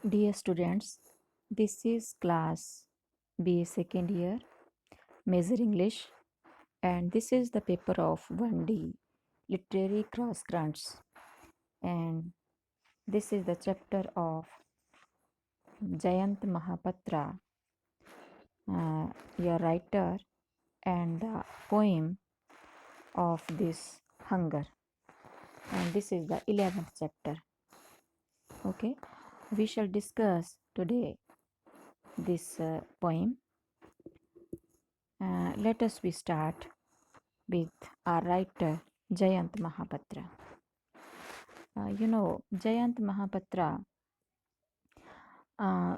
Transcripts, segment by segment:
Dear students, this is class B second year, Major English, and this is the paper of 1D Literary Cross Currents. And this is the chapter of Jayanta Mahapatra, uh, your writer, and the poem of this hunger. And this is the 11th chapter. Okay, we shall discuss today this poem. Let us we start with our writer Jayant Mahapatra. Jayant Mahapatra, uh,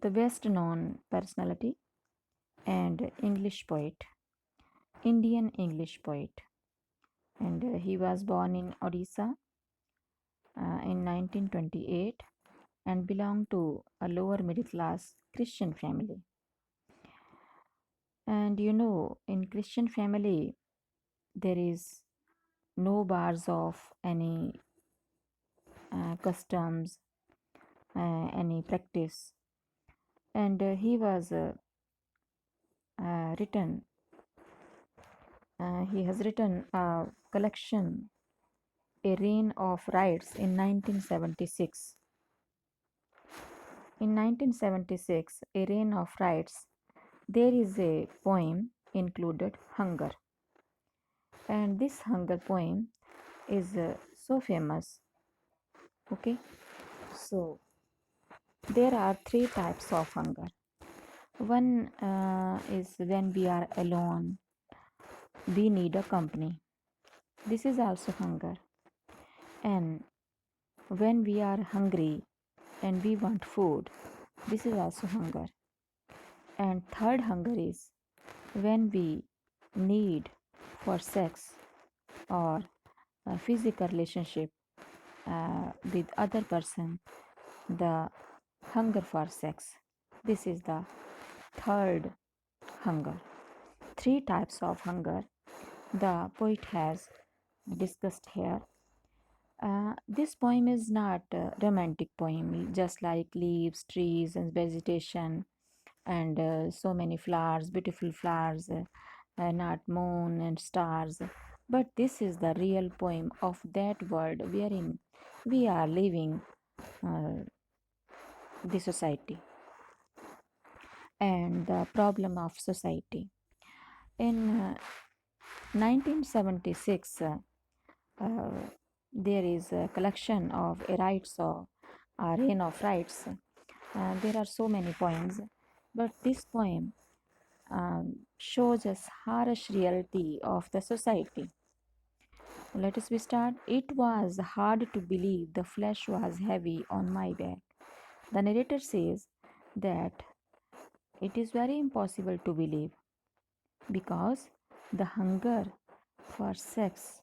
the best known personality and English poet, Indian English poet. And he was born in Odisha in 1928 and belonged to a lower middle class Christian family. And in Christian family, there is no bars of any customs, any practice. And he was written he has written a collection, A Reign of Rights, in 1976. In 1976, A Reign of Rights, there is a poem included, Hunger. And this hunger poem is so famous. Okay, so there are three types of hunger. One is when we are alone, we need a company. This is also hunger. And when we are hungry and we want food, this is also hunger. And third hunger is when we need for sex or a physical relationship with other person, the hunger for sex. This is the third hunger. Three types of hunger the poet has discussed here. This poem is not a romantic poem, just like leaves, trees, and vegetation, and so many flowers, beautiful flowers, not moon and stars. But this is the real poem of that world wherein we are living uh, the society and the problem of society. In 1976, uh, there is a collection of rights or a reign of rights. There are so many poems, but this poem shows us harsh reality of the society. Let us be start. It was hard to believe the flesh was heavy on my back. The narrator says that it is very impossible to believe because the hunger for sex,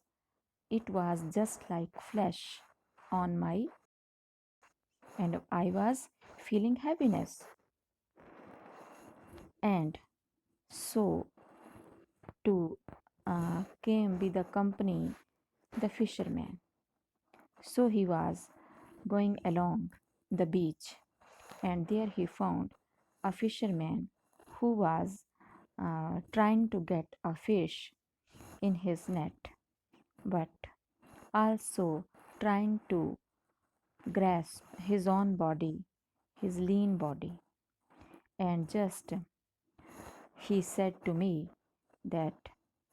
it was just like flesh on my, and I was feeling happiness. And so to came with the company the fisherman. So he was going along the beach, and there he found a fisherman who was trying to get a fish in his net, but also trying to grasp his own body, his lean body. And just he said to me that,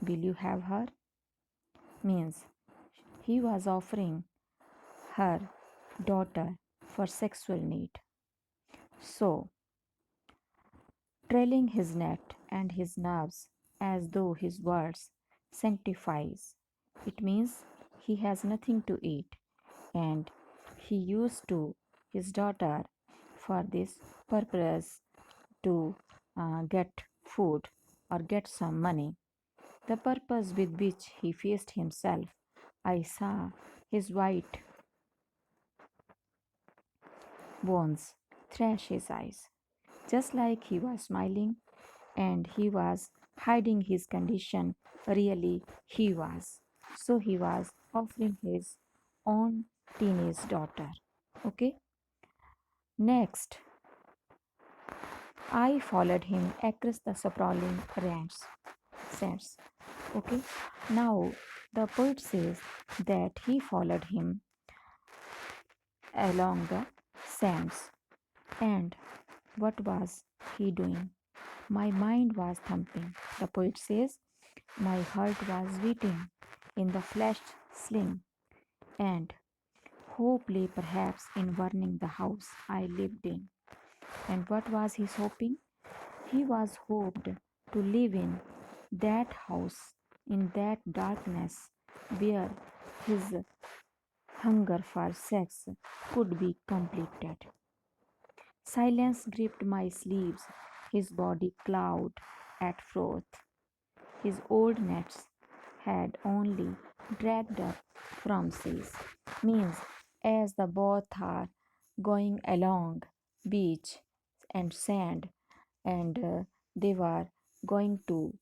will you have her? Means he was offering her daughter for sexual need. So, trailing his net and his nerves as though his words sanctifies, it means he has nothing to eat, and he used to his daughter for this purpose to get food or get some money. The purpose with which he faced himself, I saw his white bones thrash his eyes, just like he was smiling and he was hiding his condition. Really, he was. So he was offering his own teenage daughter. Okay. Next, I followed him across the sprawling sands. Okay, now the poet says that he followed him along the sands. And what was he doing? My mind was thumping. The poet says, my heart was beating in the flesh sling, and hope lay perhaps in burning the house I lived in. And what was he hoping? He was hoped to live in that house, in that darkness where his hunger for sex could be completed. Silence gripped my sleeves, his body clawed at froth. His old nets had only dragged up from seas. Means as the both are going along beach and sand, and they were going to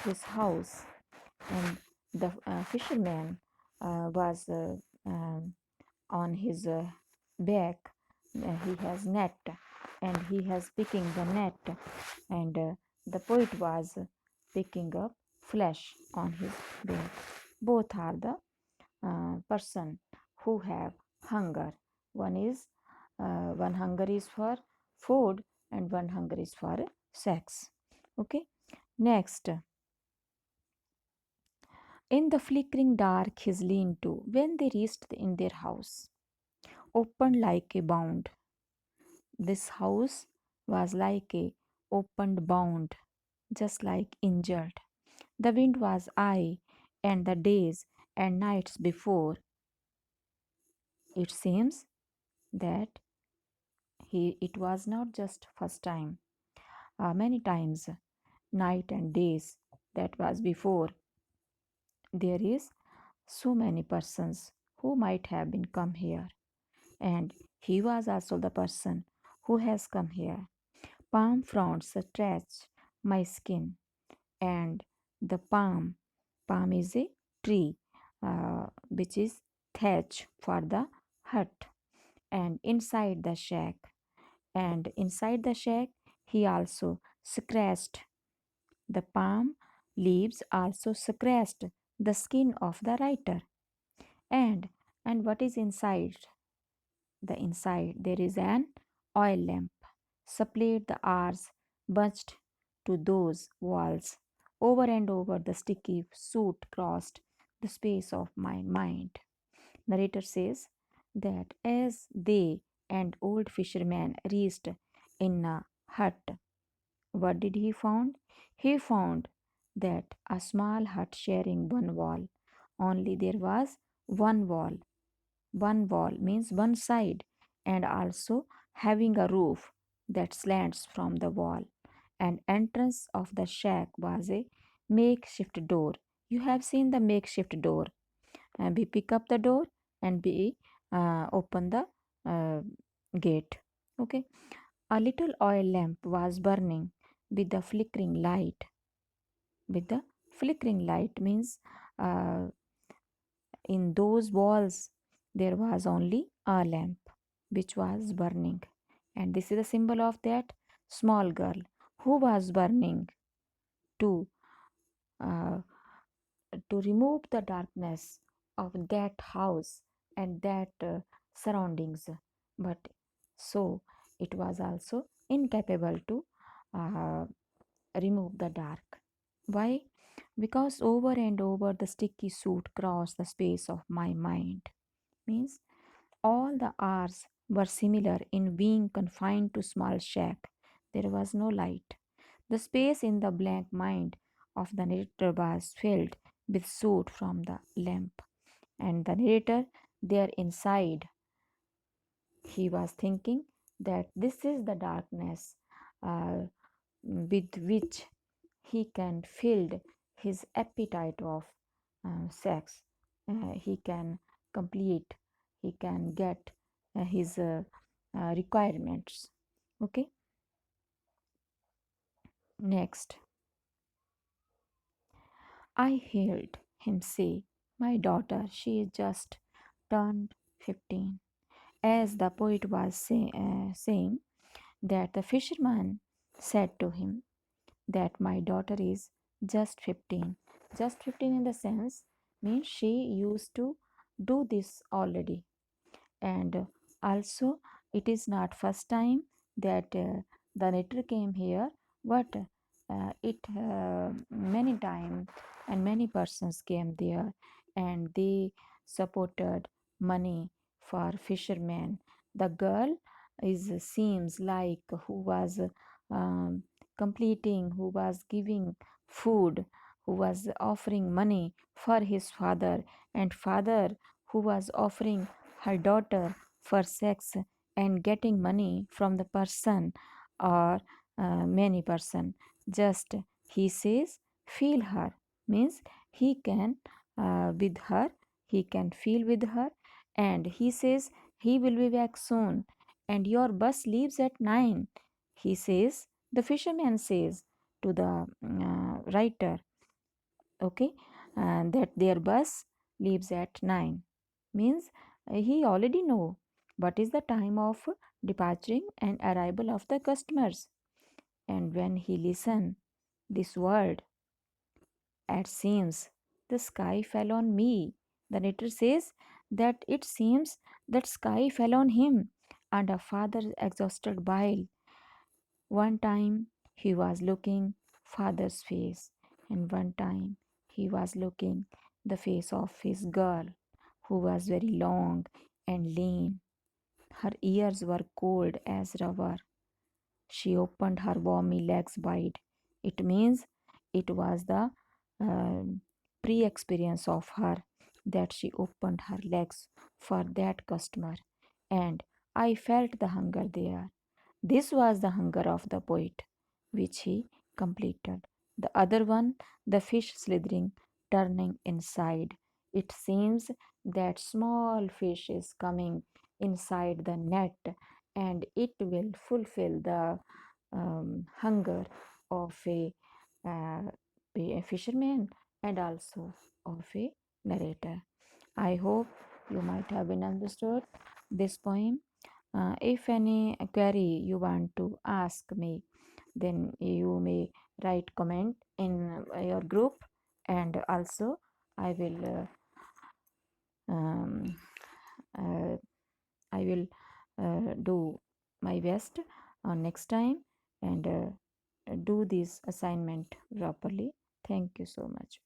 his house, and the fisherman was on his back. He has net, and he has picking the net, and the poet was picking up flesh on his back. Both are the person who have hunger. One is one hunger is for food, and one hunger is for sex. Okay. Next, in the flickering dark, his lean-to, when they reached in their house, opened like a bound. This house was like a opened bound, just like injured. The wind was high, and the days and nights before. It seems that it was not just first time. Many times, night and days that was before. There is so many persons who might have been come here, and he was also the person who has come here. Palm fronds stretch my skin, and the palm is a tree which is thatch for the hut, and inside the shack he also scratched the palm leaves, also scratched the skin of the writer. And what is inside? The inside there is an oil lamp. Supplied the hours bunched to those walls. Over and over the sticky suit crossed the space of my mind. Narrator says that as they and old fisherman reached in a hut, what did he found? He found that a small hut sharing one wall. Only there was one wall. One wall means one side, and also having a roof that slants from the wall. And entrance of the shack was a makeshift door. You have seen the makeshift door. And we pick up the door, and we open the uh, gate. Okay. A little oil lamp was burning with the flickering light. With the flickering light means uh, in those walls there was only a lamp which was burning. And this is a symbol of that small girl who was burning to uh, to remove the darkness of that house and that surroundings. But so it was also incapable to uh, remove the dark. Why? Because over and over the sticky suit crossed the space of my mind. Means all the hours were similar in being confined to small shack. There was no light. The space in the blank mind of the narrator was filled with soot from the lamp. And the narrator, there inside, he was thinking that this is the darkness uh, with which he can fill his appetite of sex. He can complete, he can get his requirements. Okay, next, I heard him say, my daughter, she is just turned 15, As the poet was saying, that the fisherman said to him that my daughter is just 15. Just 15 in the sense means she used to do this already, and also it is not first time that the letter came here, but it many time and many persons came there, and they supported money for fishermen. The girl is seems like who was um, completing, who was giving food, who was offering money for his father, and father who was offering her daughter for sex and getting money from the person or many person. Just he says feel her, means he can with her, he can feel with her, and he says he will be back soon, and your bus leaves at 9, he says. The fisherman says to the writer, okay, and that their bus leaves at 9, means he already know what is the time of departing and arrival of the customers. And when he listen this word, it seems the sky fell on me. The letter says that it seems that sky fell on him, and a father exhausted bile. One time he was looking father's face, and one time he was looking the face of his girl, who was very long and lean. Her ears were cold as rubber. She opened her wormy legs wide. It means it was the pre experience of her that she opened her legs for that customer, and I felt the hunger there. This was the hunger of the poet, which he completed. The other one, the fish slithering, turning inside. It seems that small fish is coming inside the net, and it will fulfill the hunger of uh, a fisherman and also of a narrator. I hope you might have been understood this poem. If any query you want to ask me, then you may write comment in your group, and also I will um, uh, I will do my best next time and do this assignment properly. Thank you so much.